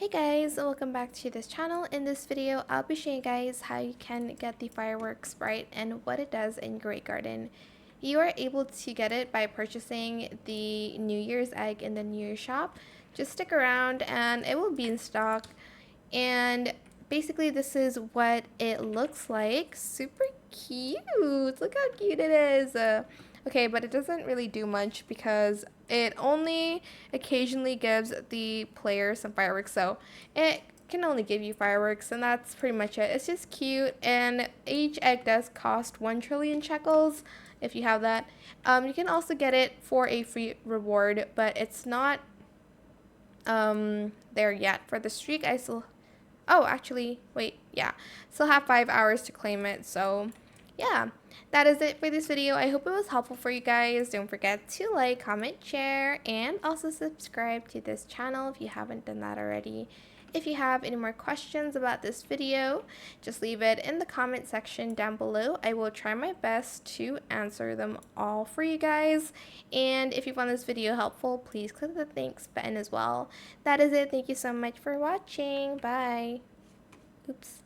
Hey guys, welcome back to this channel. In this video, I'll be showing you guys how you can get the Firework Sprite and what it does in Great Garden. You are able to get it by purchasing the New Year's egg in the New Year's shop. Just stick around and it will be in stock. And basically this is what it looks like. Super cute. Look how cute it is. Okay, but it doesn't really do much because it only occasionally gives the player some fireworks. So it can only give you fireworks, and that's pretty much it. It's just cute, and each egg does cost 1 trillion shekels if you have that. You can also get it for a free reward, but it's not there yet. For the streak, I still... Oh, actually, wait, yeah. Still have 5 hours to claim it, so yeah. That is it for this video. I hope it was helpful for you guys. Don't forget to like, comment, share, and also subscribe to this channel if you haven't done that already. If you have any more questions about this video, just leave it in the comment section down below. I will try my best to answer them all for you guys. And if you found this video helpful, please click the thanks button as well. That is it. Thank you so much for watching. Bye. Oops.